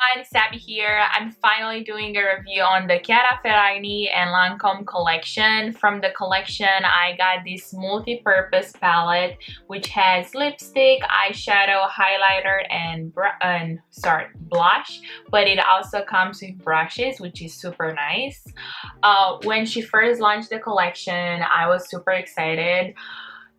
everyone, Sabi here. I'm finally doing a review on the Chiara Ferragni and Lancome collection. From the collection, I got this multi-purpose palette which has lipstick, eyeshadow, highlighter, and blush, but it also comes with brushes, which is super nice. When she first launched the collection, I was super excited.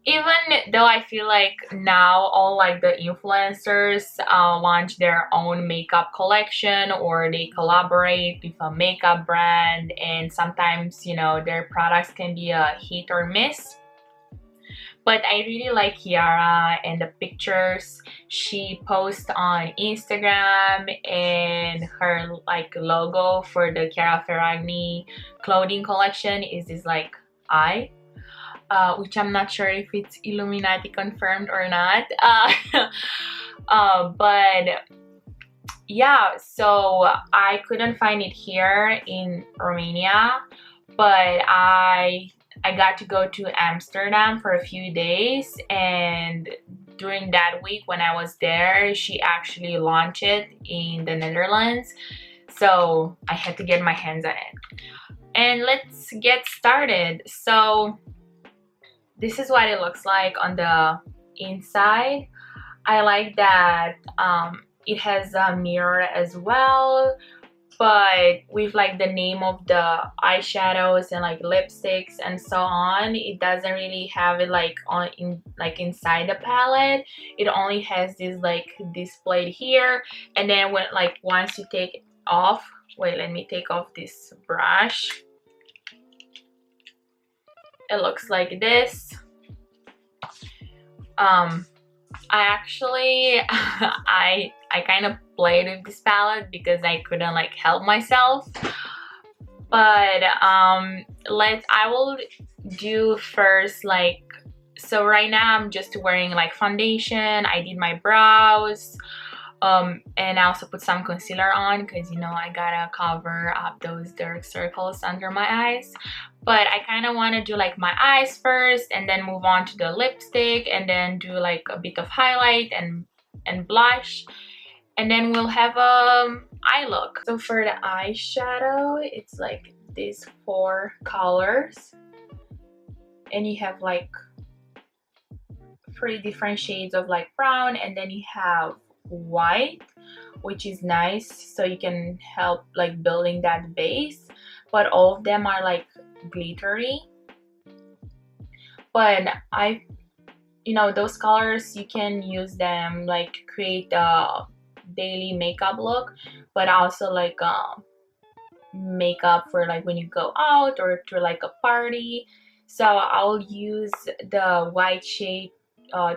Even though I feel like now all like the influencers launch their own makeup collection, or they collaborate with a makeup brand, and sometimes, you know, their products can be a hit or miss. But I really like Chiara and the pictures she posts on Instagram, and her like logo for the Chiara Ferragni clothing collection is this like eye. Which I'm not sure if it's Illuminati confirmed or not. But yeah, so I couldn't find it here in Romania, but I got to go to Amsterdam for a few days, and during that week when I was there, she actually launched it in the Netherlands, so I had to get my hands on it. And let's get started. So this is what it looks like on the inside. I like that it has a mirror as well, but with like the name of the eyeshadows and like lipsticks and so on, it doesn't really have it like inside the palette. It only has this like displayed here, and then when like once you take it off, wait, let me take off this brush. It looks like this. I actually I kind of played with this palette because I couldn't like help myself. But I will do first like, so right now I'm just wearing like foundation. I did my brows. And I also put some concealer on because, you know, I gotta cover up those dark circles under my eyes. But I kind of want to do like my eyes first, and then move on to the lipstick, and then do like a bit of highlight and blush, and then we'll have a eye look. So for the eyeshadow, it's like these 4 colors, and you have like 3 different shades of like brown, and then you have white, which is nice, so you can help like building that base. But all of them are like glittery, but you know, those colors you can use them like create a daily makeup look, but also like makeup for like when you go out or to like a party. So I'll use the white shade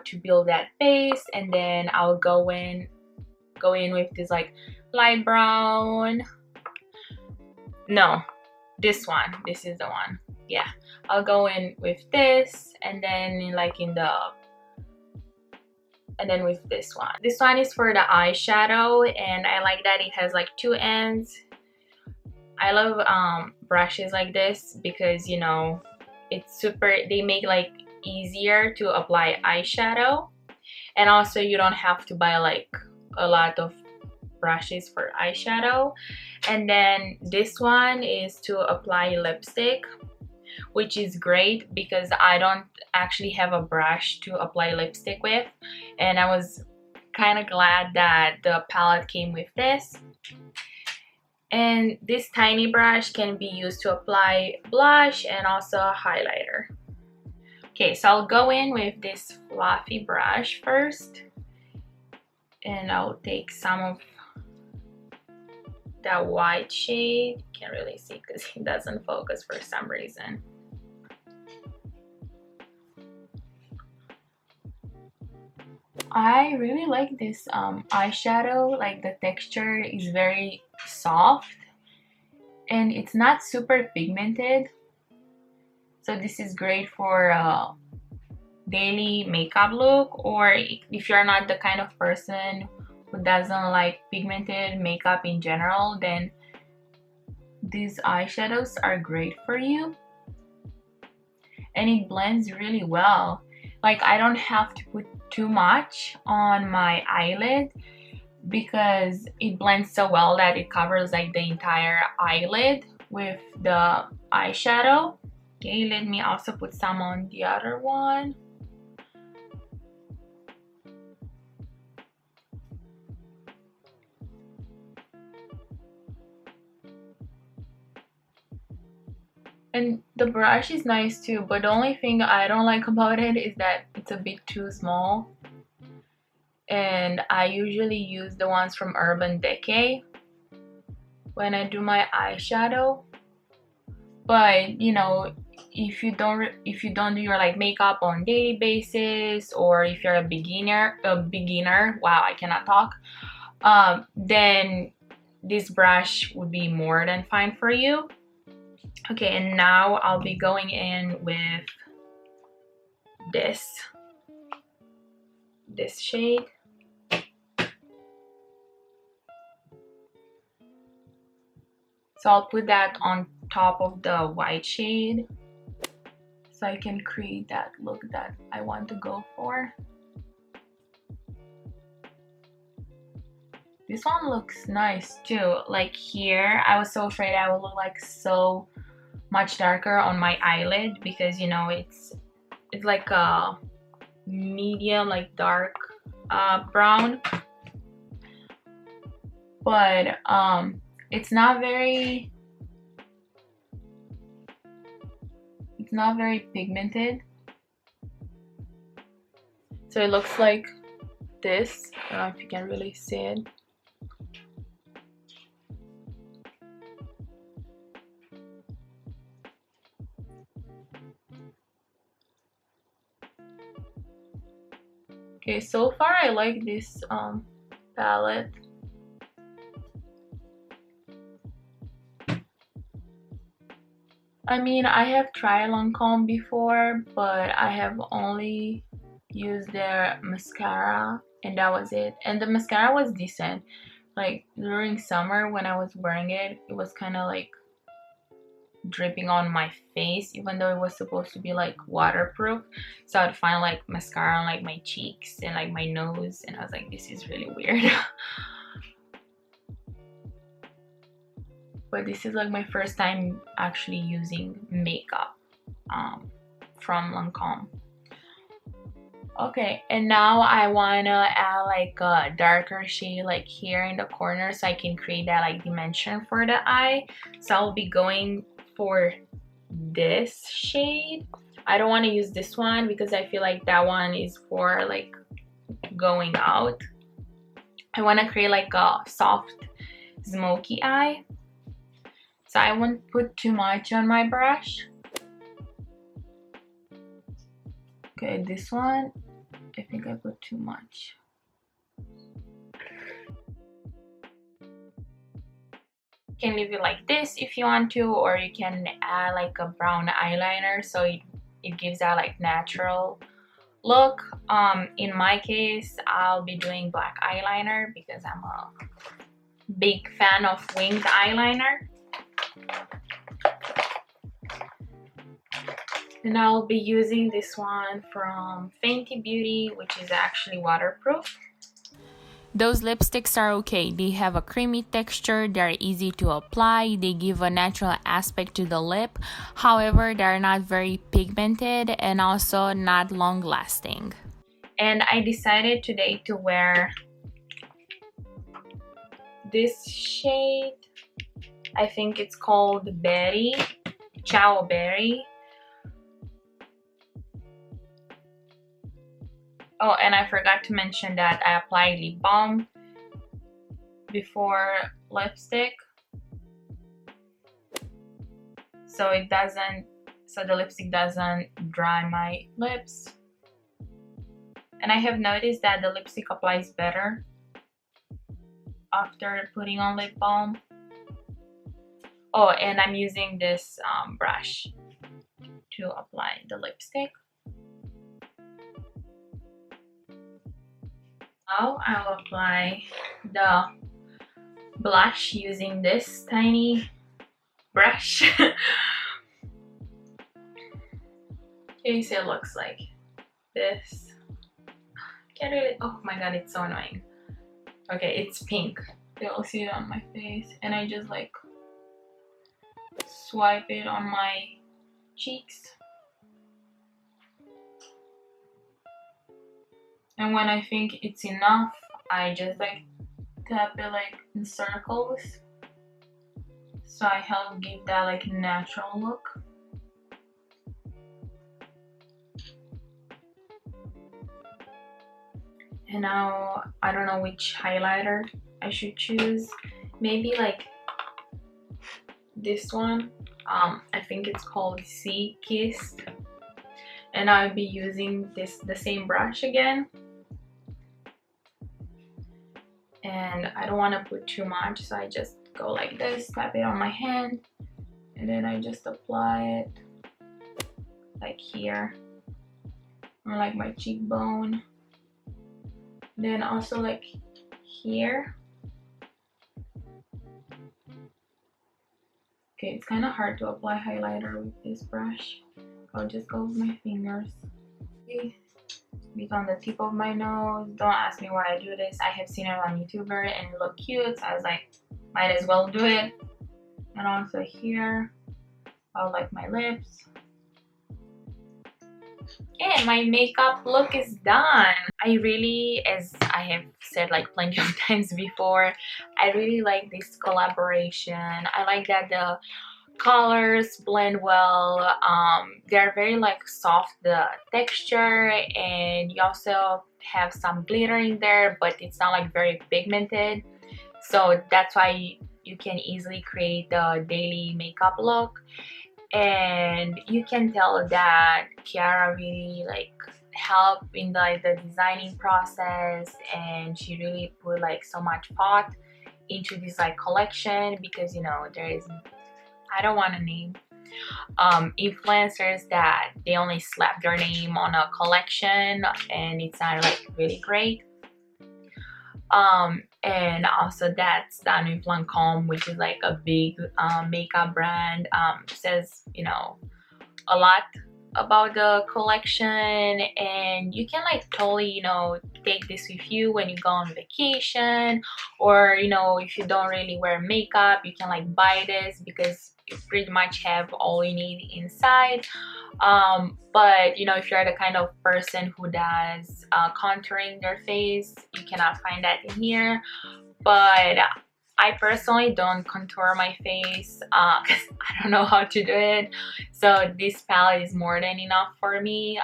to build that base, and then I'll go in with this like light brown. No, this one. This is the one. Yeah, I'll go in with this, and then like and then with this one. This one is for the eyeshadow, and I like that it has like 2 ends. I love brushes like this because, you know, it's super, they make like easier to apply eyeshadow, and also you don't have to buy like a lot of brushes for eyeshadow. And then this one is to apply lipstick, which is great because I don't actually have a brush to apply lipstick with, and I was kind of glad that the palette came with this. And this tiny brush can be used to apply blush and also a highlighter. Okay, so I'll go in with this fluffy brush first, and I'll take some of that white shade. Can't really see because it doesn't focus for some reason. I really like this eyeshadow. Like the texture is very soft, and it's not super pigmented, so this is great for a daily makeup look. Or if you're not the kind of person who doesn't like pigmented makeup in general, then these eyeshadows are great for you. And it blends really well. Like I don't have to put too much on my eyelid because it blends so well that it covers like the entire eyelid with the eyeshadow. Okay, let me also put some on the other one. And the brush is nice too, but the only thing I don't like about it is that it's a bit too small. And I usually use the ones from Urban Decay when I do my eyeshadow. But you know, if you don't do your like makeup on daily basis, or if you're a beginner, wow, I cannot talk, then this brush would be more than fine for you. Okay, and now I'll be going in with this shade. So I'll put that on top of the white shade so I can create that look that I want to go for. This one looks nice too. Like here, I was so afraid I would look like so much darker on my eyelid because you know it's like a medium, like dark brown, but it's not very pigmented, so it looks like this. I don't know if you can really see it. Okay, so far I like this palette. I mean, I have tried Lancome before, but I have only used their mascara and that was it. And the mascara was decent. Like during summer when I was wearing it, it was kind of like dripping on my face, even though it was supposed to be like waterproof. So I'd find like mascara on like my cheeks and like my nose, and I was like, this is really weird. But this is like my first time actually using makeup from Lancome. Okay, and now I wanna add like a darker shade like here in the corner so I can create that like dimension for the eye. So I'll be going for this shade. I don't want to use this one because I feel like that one is for like going out. I want to create like a soft smoky eye, so I won't put too much on my brush. Okay, this one I think I put too much. You can leave it like this if you want to, or you can add like a brown eyeliner so it gives that like natural look. In my case, I'll be doing black eyeliner because I'm a big fan of winged eyeliner. And I'll be using this one from Fenty Beauty, which is actually waterproof. Those lipsticks are okay. They have a creamy texture, they're easy to apply, they give a natural aspect to the lip. However, they're not very pigmented and also not long lasting. And I decided today to wear this shade. I think it's called Berry, Ciao Berry. Oh, and I forgot to mention that I applied lip balm before lipstick, so the lipstick doesn't dry my lips. And I have noticed that the lipstick applies better after putting on lip balm. Oh, and I'm using this brush to apply the lipstick. Now I'll apply the blush using this tiny brush. Okay, so it looks like this. Can't really, oh my god, it's so annoying. Okay, it's pink. You'll see it on my face, and I just like swipe it on my cheeks. And when I think it's enough, I just like tap it like in circles, so I help give that like natural look. And now I don't know which highlighter I should choose. Maybe like this one. I think it's called Sea Kissed. And I'll be using the same brush again. And I don't want to put too much, so I just go like this, tap it on my hand, and then I just apply it like here, or like my cheekbone. Then also like here. Okay, it's kind of hard to apply highlighter with this brush. I'll just go with my fingers. Okay. Bit on the tip of my nose. Don't ask me why I do this. I have seen it on YouTuber and it looked cute, so I was like, might as well do it. And also here, I like my lips. And my makeup look is done. I really, as I have said like plenty of times before, I really like this collaboration. I like that the colors blend well. They're very like soft, the texture, and you also have some glitter in there, but it's not like very pigmented, so that's why you can easily create the daily makeup look. And you can tell that Chiara really like helped in the designing process, and she really put like so much thought into this like collection, because you know there is, I don't want to name influencers that they only slap their name on a collection and it's not like really great. And also that's done with Lancome, which is like a big makeup brand. Says, you know, a lot about the collection, and you can like totally, you know, take this with you when you go on vacation, or you know, if you don't really wear makeup, you can like buy this because you pretty much have all you need inside. But you know, if you're the kind of person who does contouring their face, you cannot find that in here. But I personally don't contour my face because I don't know how to do it, so this palette is more than enough for me.